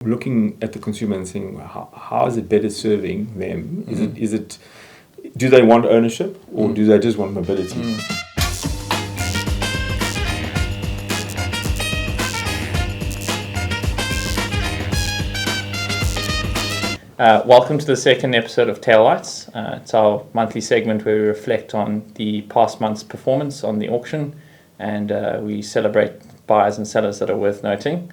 Looking at the consumer and saying, how is it better serving them? Do they want ownership or do they just want mobility? Welcome to the second episode of Taillights. It's our monthly segment where we reflect on the past month's performance on the auction and we celebrate buyers and sellers that are worth noting.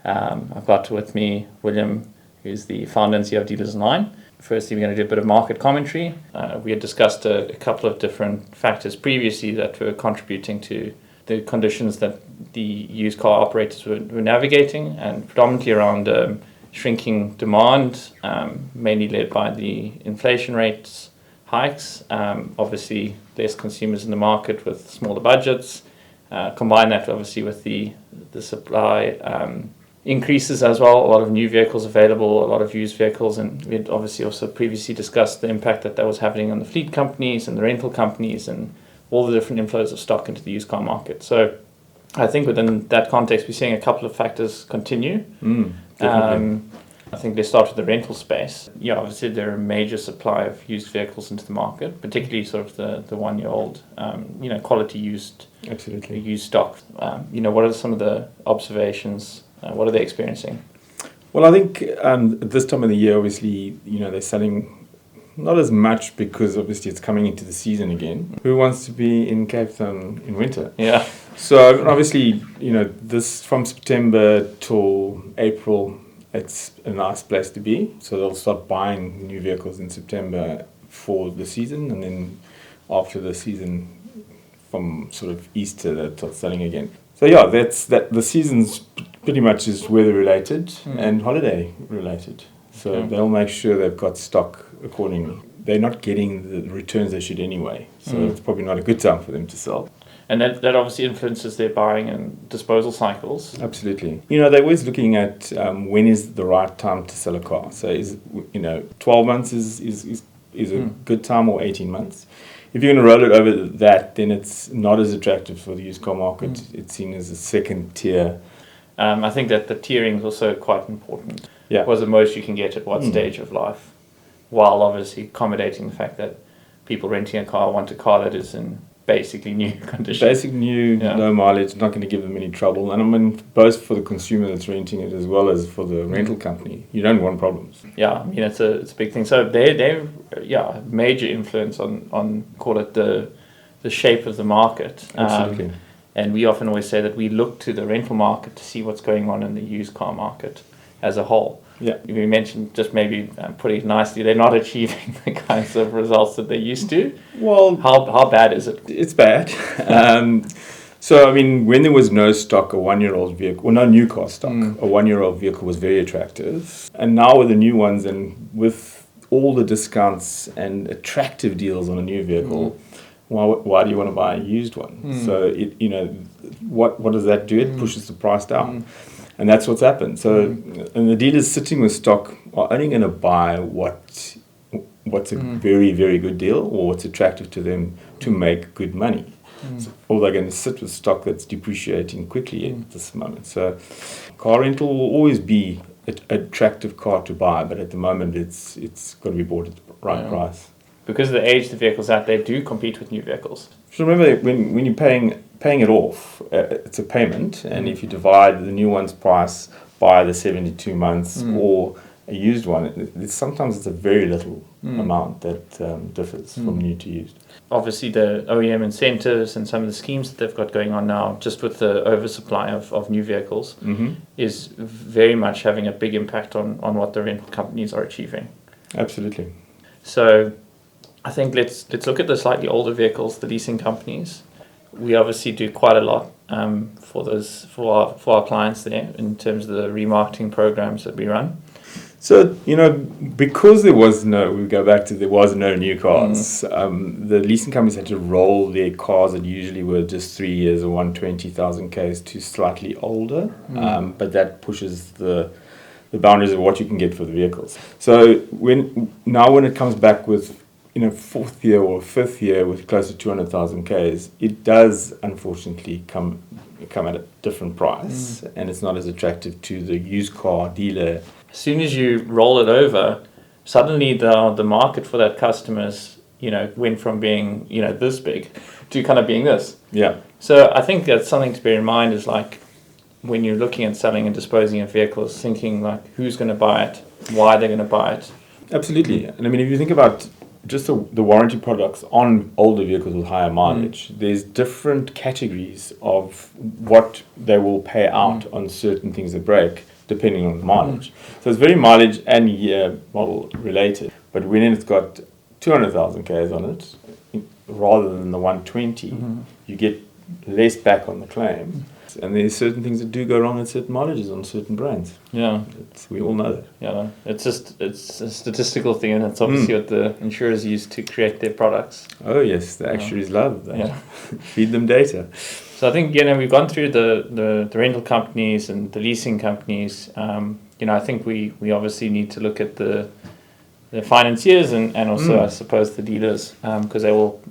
I've got with me William, who's the founder and CEO of DealersOnline. Firstly, we're going to do a bit of market commentary. We had discussed a couple of different factors previously that were contributing to the conditions that the used car operators were navigating, and predominantly around shrinking demand, mainly led by the inflation rates hikes. Obviously, less consumers in the market with smaller budgets. Combine that obviously with the supply increases as well. A lot of new vehicles available, a lot of used vehicles, and we had obviously also previously discussed the impact that was having on the fleet companies and the rental companies and all the different inflows of stock into the used car market. So I think within that context, we're seeing a couple of factors continue. I think they start with the rental space. Yeah, obviously there are a major supply of used vehicles into the market, particularly sort of the 1 year old, quality used, Absolutely. Used stock. What are some of the observations? What are they experiencing? Well, I think at this time of the year, obviously, they're selling not as much because obviously it's coming into the season again. Who wants to be in Cape Town in winter? Yeah. So obviously, this from September till April, it's a nice place to be. So they'll start buying new vehicles in September for the season, and then after the season, from sort of Easter, they'll start selling again. So yeah, that's that. The season's pretty much is weather related and holiday related. So they'll make sure they've got stock accordingly. They're not getting the returns they should anyway. So it's probably not a good time for them to sell. And that obviously influences their buying and disposal cycles. Absolutely. They're always looking at when is the right time to sell a car. So 12 months is a good time, or 18 months. If you're going to roll it over that, then it's not as attractive for the used car market. It's seen as a second tier. I think that the tiering is also quite important. Yeah. What's the most you can get at what stage of life, while obviously accommodating the fact that people renting a car want a car that is in basically new condition. Basic new, low mileage, not going to give them any trouble. And I mean, both for the consumer that's renting it as well as for the rental company. You don't want problems. Yeah, it's a big thing. So they're major influence on call it the shape of the market. Absolutely. And we often always say that we look to the rental market to see what's going on in the used car market as a whole. Yeah. We mentioned, just maybe putting it nicely, they're not achieving the kinds of results that they used to. Well, how bad is it? It's bad. So, I mean, when there was no stock, a 1 year old vehicle, or no new car stock, a 1 year old vehicle was very attractive. And now with the new ones and with all the discounts and attractive deals on a new vehicle, why do you want to buy a used one? So, what does that do? It pushes the price down. And that's what's happened. So, and the dealers sitting with stock are only going to buy what's a very, very good deal or what's attractive to them to make good money. So, or they're going to sit with stock that's depreciating quickly at this moment. So, car rental will always be an attractive car to buy, but at the moment it's got to be bought at the right price. Because of the age the vehicles at, they do compete with new vehicles. So remember, when you're paying it off, it's a payment, and if you divide the new one's price by the 72 months or a used one, sometimes it's a very little amount that differs from new to used. Obviously, the OEM incentives and some of the schemes that they've got going on now, just with the oversupply of new vehicles, is very much having a big impact on what the rental companies are achieving. Absolutely. So I think let's look at the slightly older vehicles, the leasing companies. We obviously do quite a lot for our clients there in terms of the remarketing programs that we run. So, because there was no new cars, the leasing companies had to roll their cars that usually were just 3 years or 120,000 Ks to slightly older, but that pushes the boundaries of what you can get for the vehicles. So when it comes back with in a fourth year or fifth year with close to 200,000 Ks, it does unfortunately come at a different price, and it's not as attractive to the used car dealer. As soon as you roll it over, suddenly the market for that customers, went from being, this big to kind of being this. Yeah. So I think that's something to bear in mind is like when you're looking at selling and disposing of vehicles, thinking like who's going to buy it, why they're going to buy it. Absolutely. And I mean, if you think about just the warranty products on older vehicles with higher mileage, there's different categories of what they will pay out on certain things that break depending on the mileage. So it's very mileage and year model related. But when it's got 200,000 Ks on it, rather than the 120, you get less back on the claim. And there's certain things that do go wrong at certain mileages on certain brands. Yeah. We all know that. Yeah, it's a statistical thing, and it's obviously what the insurers use to create their products. Oh yes, the actuaries love that. Yeah. Feed them data. So I think, we've gone through the rental companies and the leasing companies. I think we obviously need to look at the financiers and also, I suppose, the dealers, because they will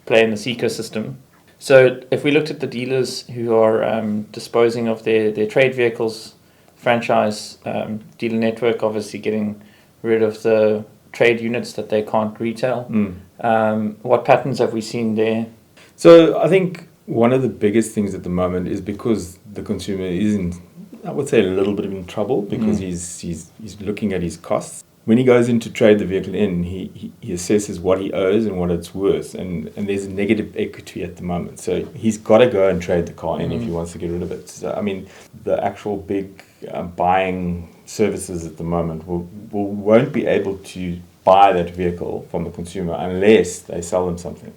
play in this ecosystem. So if we looked at the dealers who are disposing of their trade vehicles, franchise dealer network, obviously getting rid of the trade units that they can't retail, what patterns have we seen there? So I think one of the biggest things at the moment is because the consumer is in, I would say, a little bit in trouble because he's looking at his costs. When he goes in to trade the vehicle in, he assesses what he owes and what it's worth, and there's a negative equity at the moment. So he's got to go and trade the car in if he wants to get rid of it. So, I mean, the actual big buying services at the moment won't be able to buy that vehicle from the consumer unless they sell them something.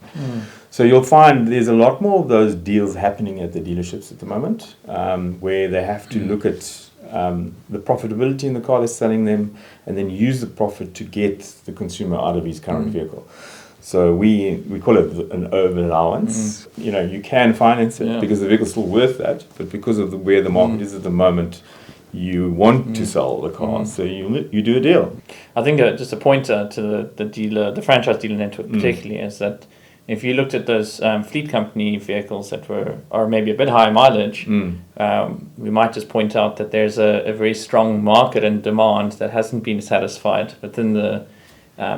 So you'll find there's a lot more of those deals happening at the dealerships at the moment, where they have to look at the profitability in the car they're selling them, and then use the profit to get the consumer out of his current vehicle. So we call it an over allowance. You can finance it because the vehicle's still worth that, but because of where the market is at the moment, you want to sell the car, so you do a deal. I think just a pointer to the franchise dealer network particularly is that if you looked at those fleet company vehicles that are maybe a bit higher mileage, we might just point out that there's a very strong market and demand that hasn't been satisfied within the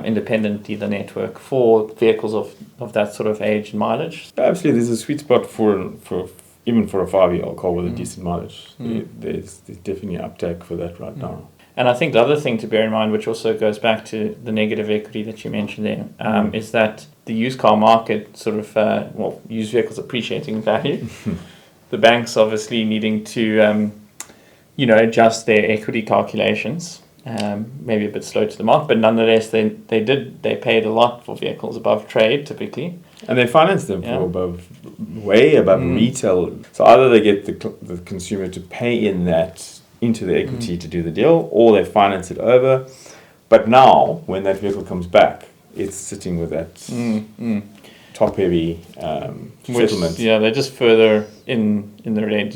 independent dealer network for vehicles of that sort of age and mileage. Absolutely, there's a sweet spot for even for a 5-year-old car with a decent mileage. There's definitely an uptake for that right now. And I think the other thing to bear in mind, which also goes back to the negative equity that you mentioned there, is that the used car market sort of, used vehicles appreciating in value. The banks obviously needing to, adjust their equity calculations, maybe a bit slow to the mark, but nonetheless, they paid a lot for vehicles above trade typically. And they finance them for way above retail. So either they get the consumer to pay into the equity to do the deal, or they finance it over. But now, when that vehicle comes back, it's sitting with that top-heavy settlement. They're just further in the red,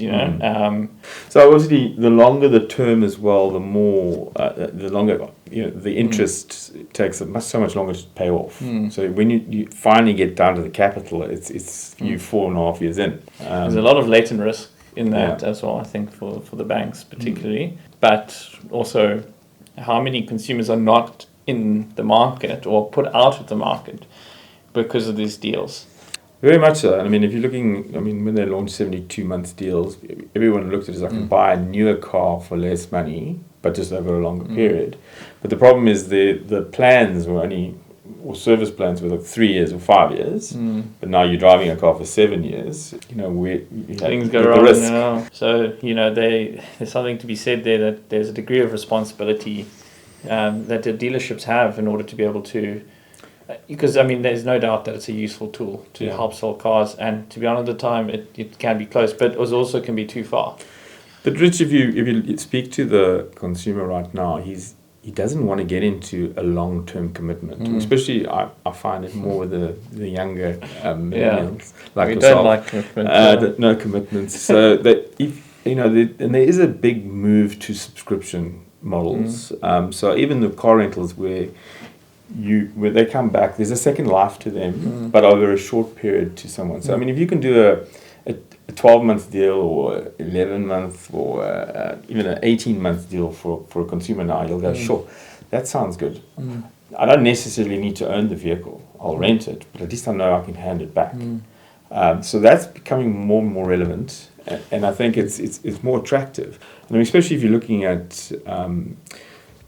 So obviously, the longer the term as well, the more the longer the interest takes so much longer to pay off. So when you finally get down to the capital, it's you 4.5 years in. There's a lot of latent risk in that as well, I think, for the banks particularly. But also, how many consumers are not in the market or put out of the market because of these deals? Very much so. I mean, if you're looking, when they launched 72-month deals, everyone looked at it as I can buy a newer car for less money, but just over a longer period. But the problem is the plans were or service plans were like 3 years or 5 years, but now you're driving a car for 7 years. Things go wrong. Risk. So there's something to be said there that there's a degree of responsibility that the dealerships have in order to be able to. Because there's no doubt that it's a useful tool to help sell cars, and to be honest, at the time it can be close, but it also can be too far. But Rich, if you speak to the consumer right now, he doesn't want to get into a long-term commitment. Especially, I find it more with the younger millennials like we yourself. Don't like commitment. No commitments. So that and there is a big move to subscription models. So even the car rentals where when they come back, there's a second life to them, but over a short period to someone. So I mean, if you can do a 12-month deal or 11-month or even an 18-month deal for a consumer now, you'll go, sure, that sounds good. I don't necessarily need to own the vehicle. I'll rent it, but at least I know I can hand it back. So that's becoming more and more relevant, and I think it's more attractive. I mean, especially if you're looking at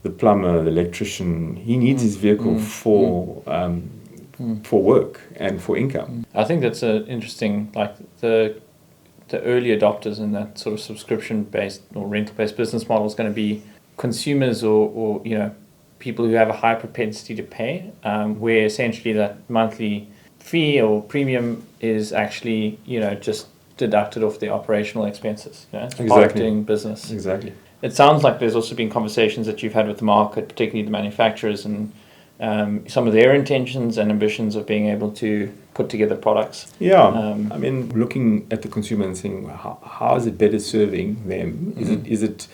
the plumber, the electrician, he needs his vehicle for work and for income. I think that's interesting, like the early adopters in that sort of subscription-based or rental-based business model is going to be consumers or people who have a high propensity to pay, where essentially that monthly fee or premium is actually just deducted off the operational expenses. It's part of doing business. Exactly. It sounds like there's also been conversations that you've had with the market, particularly the manufacturers, and some of their intentions and ambitions of being able to put together products. Yeah, I mean, looking at the consumer and saying, how is it better serving them? Is it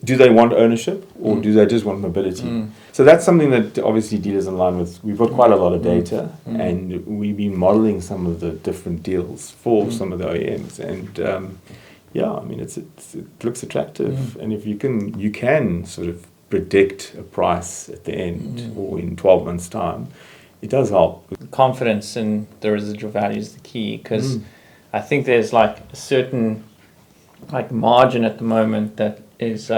do they want ownership or do they just want mobility? So that's something that obviously DealersOnline we've got quite a lot of data, and we've been modeling some of the different deals for some of the OEMs, and I mean it looks attractive, and if you can sort of predict a price at the end or in 12 months time, it does help. Confidence in the residual value is the key, because I think there's like a certain like margin at the moment that is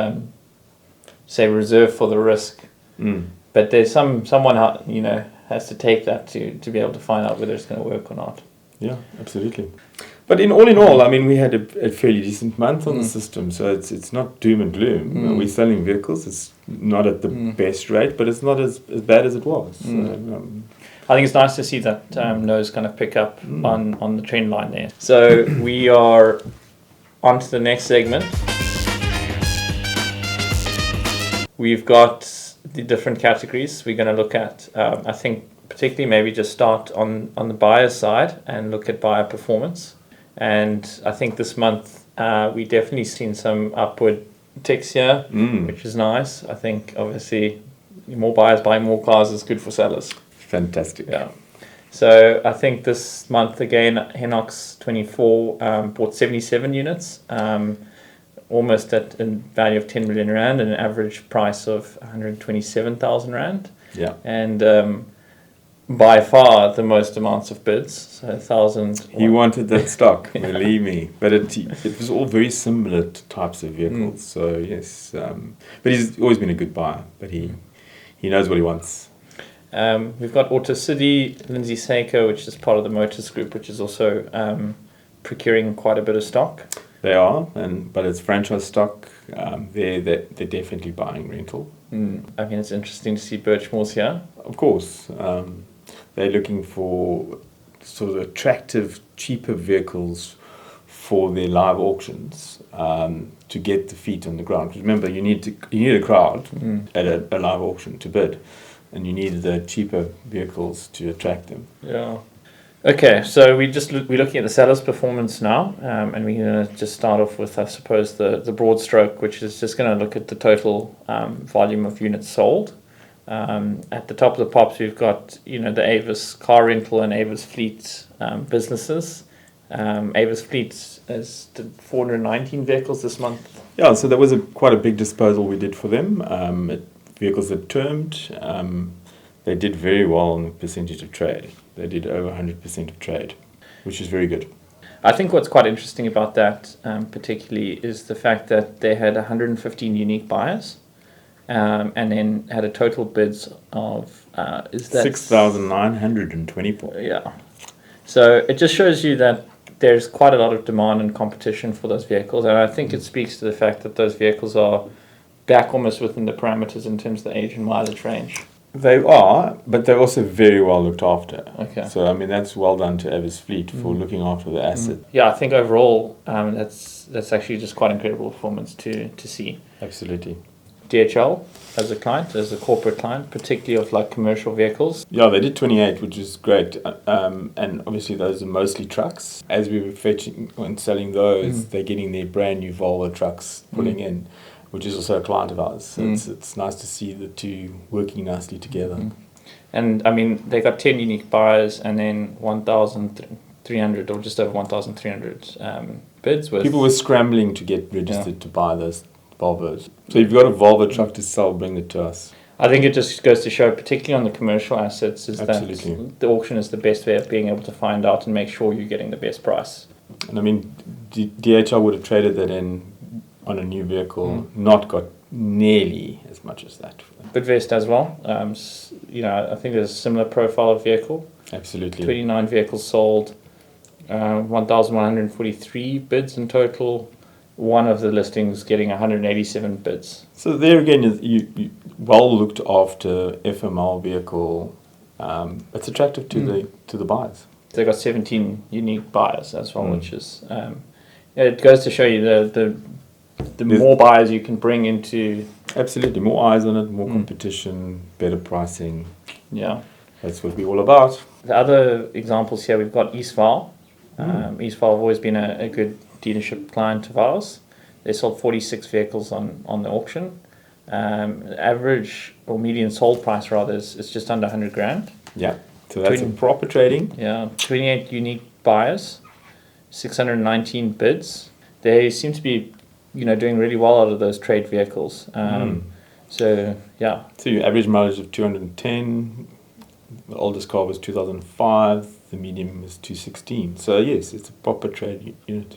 say reserved for the risk, but there's someone has to take that to be able to find out whether it's going to work or not. Yeah, absolutely. But in all, I mean, we had a fairly decent month on the system, so it's not doom and gloom. We're selling vehicles. It's not at the best rate, but it's not as bad as it was. I think it's nice to see that nose kind of pick up on the trend line there. So we are on to the next segment. We've got the different categories we're going to look at. I think particularly maybe just start on the buyer side and look at buyer performance. And I think this month we definitely seen some upward ticks here, which is nice. I think obviously more buyers buying more cars is good for sellers. Fantastic. Yeah. So I think this month again, Henox 24 bought 77 units, almost at a value of 10 million rand and an average price of 127,000 rand. Yeah. And by far the most amounts of bids, so 1,000. He wanted that stock, believe me. But it was all very similar to types of vehicles. So yes, but he's always been a good buyer. But he knows what he wants. We've got AutoCity, Lindsay Seiko, which is part of the Motors Group, which is also procuring quite a bit of stock. They are, but it's franchise stock. They're definitely buying rental. I mean, it's interesting to see Birchmore's here. Of course. They're looking for sort of attractive, cheaper vehicles for their live auctions to get the feet on the ground. Because remember, you need a crowd at a live auction to bid, and you need the cheaper vehicles to attract them. Yeah. Okay, so we're looking at the seller's performance now, and we're going to just start off with, I suppose, the broad stroke, which is just going to look at the total volume of units sold. At the top of the pops, we've got the Avis car rental and Avis fleet businesses. Avis fleet is 419 vehicles this month. Yeah, so that was quite a big disposal we did for them. Vehicles that termed, they did very well on the percentage of trade. They did over 100% of trade, which is very good. I think what's quite interesting about that particularly is the fact that they had 115 unique buyers and then had a total bids of 6,924. Yeah. So it just shows you that there's quite a lot of demand and competition for those vehicles, and I think it speaks to the fact that those vehicles are back almost within the parameters in terms of the age and mileage range. They are, but they're also very well looked after. Okay. So, I mean, that's well done to Avis Fleet for looking after the asset. Yeah, I think overall that's actually just quite incredible performance to see. Absolutely. DHL as a client, as a corporate client, particularly of like commercial vehicles. Yeah, they did 28, which is great. And obviously those are mostly trucks. As we were fetching and selling those, they're getting their brand new Volvo trucks pulling in, which is also a client of ours. So it's nice to see the two working nicely together. And I mean, they got 10 unique buyers and then 1,300 or just over 1,300 bids. People were scrambling to get registered to buy those Volvos. So if you've got a Volvo truck to sell, bring it to us. I think it just goes to show, particularly on the commercial assets, is Absolutely. that the auction is the best way of being able to find out and make sure you're getting the best price. And I mean, DHL would have traded that in on a new vehicle, not got nearly as much as that. Bidvest as well. I think there's a similar profile of vehicle. Absolutely. 29 vehicles sold, 1,143 bids in total. One of the listings getting 187 bids. So there again, you well looked after FML vehicle. It's attractive to the buyers. They got 17 unique buyers as well, which is it goes to show you the more buyers you can bring into. Absolutely, more eyes on it, more competition, better pricing. Yeah, that's what we're all about. The other examples here, we've got Eastval. Eastval have always been a good dealership client of ours. They sold 46 vehicles on the auction. Average or median sold price rather is just under 100 grand. Yeah, so that's proper trading. Yeah, 28 unique buyers, 619 bids. They seem to be, doing really well out of those trade vehicles. So yeah. So your average mileage of 210. The oldest car was 2005. The medium is 216. So yes, it's a proper trade unit.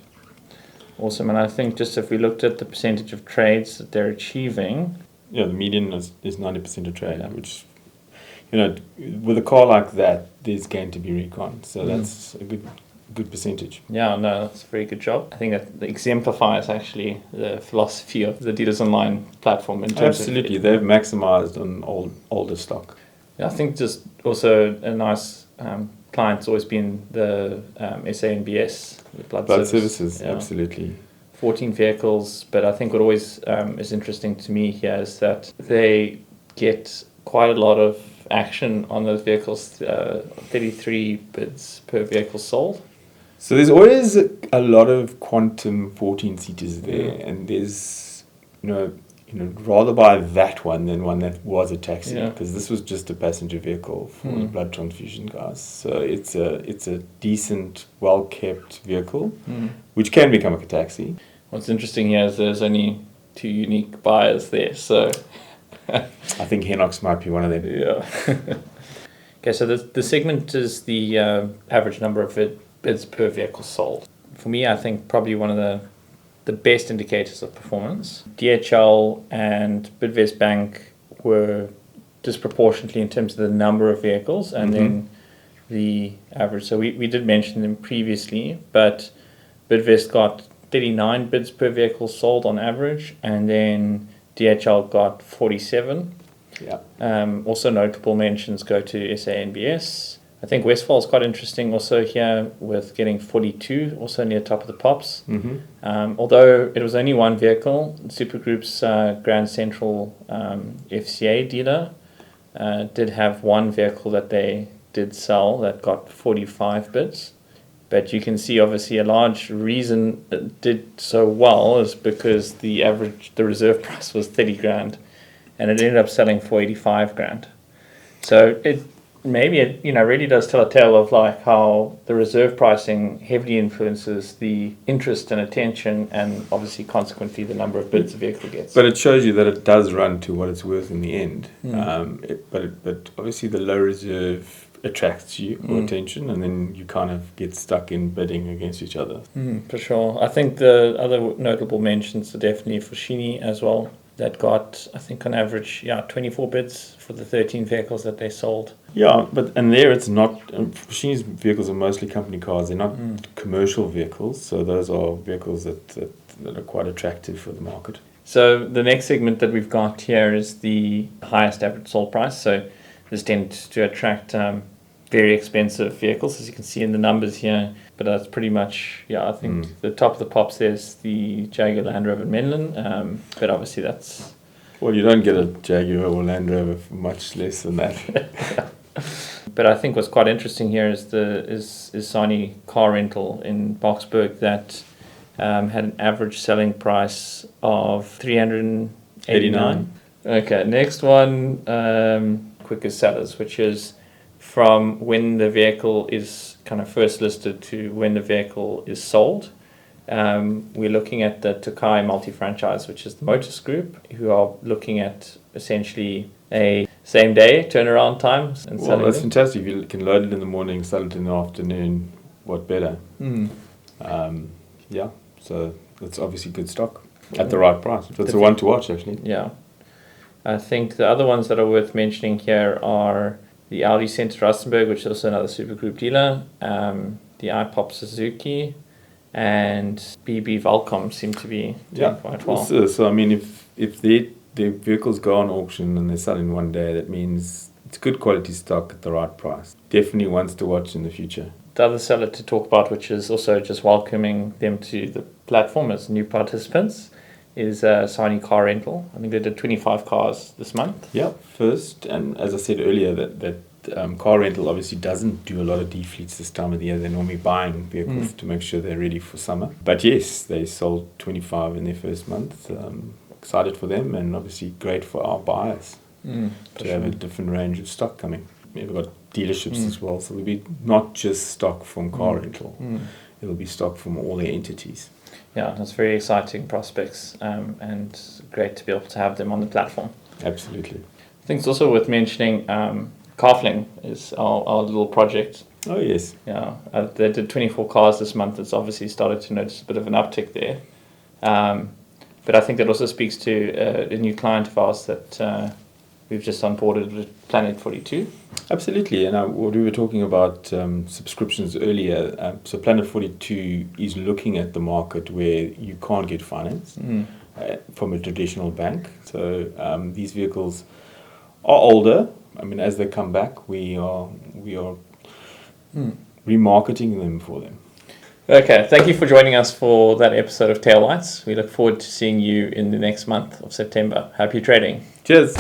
Awesome, and I think just if we looked at the percentage of trades that they're achieving... Yeah, the median is 90% of trade, which, with a car like that, there's going to be recon. So that's a good percentage. Yeah, no, that's a very good job. I think that exemplifies actually the philosophy of the DealersOnline platform. In terms Absolutely, they've maximized on older stock. Yeah, I think just also a nice... client's always been the SANBS, the blood services, absolutely. 14 vehicles, but I think what always is interesting to me here is that they get quite a lot of action on those vehicles, 33 bids per vehicle sold. So there's always a lot of quantum 14-seaters there, and there's, rather buy that one than one that was a taxi, because this was just a passenger vehicle for the blood transfusion guys. So it's a decent, well-kept vehicle, which can become a taxi. What's interesting here is there's only 2 unique buyers there, so... I think Henox might be one of them. Yeah. Okay, so the segment is the average number of bids per vehicle sold. For me, I think probably one of the best indicators of performance. DHL and Bidvest Bank were disproportionately in terms of the number of vehicles and then the average. So we did mention them previously, but Bidvest got 39 bids per vehicle sold on average, and then DHL got 47. Yeah. Also notable mentions go to SANBS. I think Westfall is quite interesting also here with getting 42, also near top of the pops. Although it was only one vehicle, Supergroup's Grand Central FCA dealer did have one vehicle that they did sell that got 45 bids. But you can see obviously a large reason it did so well is because the reserve price was 30 grand and it ended up selling for 85 grand. So it really does tell a tale of like how the reserve pricing heavily influences the interest and attention and obviously consequently the number of bids a vehicle gets. But it shows you that it does run to what it's worth in the end. But obviously the low reserve attracts your attention, and then you kind of get stuck in bidding against each other. For sure. I think the other notable mentions are definitely Foschini as well. That got, I think on average, 24 bids for the 13 vehicles that they sold. Yeah, and there it's not, Foschini's vehicles are mostly company cars, they're not commercial vehicles, so those are vehicles that are quite attractive for the market. So the next segment that we've got here is the highest average sold price. So this tends to attract very expensive vehicles, as you can see in the numbers here. But that's pretty much, I think the top of the pops there's the Jaguar Land Rover Menlyn. But obviously that's... Well, you don't get a Jaguar or Land Rover for much less than that. But I think what's quite interesting here is Sani Car Rental in Boksburg that had an average selling price of 389. Okay, next one, quicker sellers, which is from when the vehicle is kind of first listed to when the vehicle is sold. We're looking at the Tokai multi-franchise, which is the Motors Group, who are looking at essentially a same-day turnaround time. And well, that's fantastic. You can load it in the morning, sell it in the afternoon. What better? Yeah, so it's obviously good stock at the right price. So it's a one to watch, actually. Yeah. I think the other ones that are worth mentioning here are the Audi Center Rustenburg, which is also another Super Group dealer, the iPop Suzuki, and BB Volcom seem to be doing quite well. So I mean, if their vehicles go on auction and they sell in one day, that means it's good quality stock at the right price. Definitely ones to watch in the future. The other seller to talk about, which is also just welcoming them to the platform as new participants, is Sony Car Rental. I think they did 25 cars this month. Yeah, first, and as I said earlier, that car rental obviously doesn't do a lot of defleets this time of the year. They're normally buying vehicles to make sure they're ready for summer. But yes, they sold 25 in their first month. Excited for them, and obviously great for our buyers to have a different range of stock coming. We've got dealerships as well, so it'll be not just stock from car rental. It'll be stock from all their entities. Yeah, that's very exciting prospects, and great to be able to have them on the platform. Absolutely. I think it's also worth mentioning Carfling is our little project. Oh, yes. Yeah, they did 24 cars this month. It's obviously started to notice a bit of an uptick there. But I think that also speaks to a new client of ours that we've just onboarded with Planet 42. Absolutely, and what we were talking about subscriptions earlier. So Planet 42 is looking at the market where you can't get finance from a traditional bank. So these vehicles are older. I mean, as they come back, we are remarketing them for them. Okay, thank you for joining us for that episode of Taillights. We look forward to seeing you in the next month of September. Happy trading. Cheers.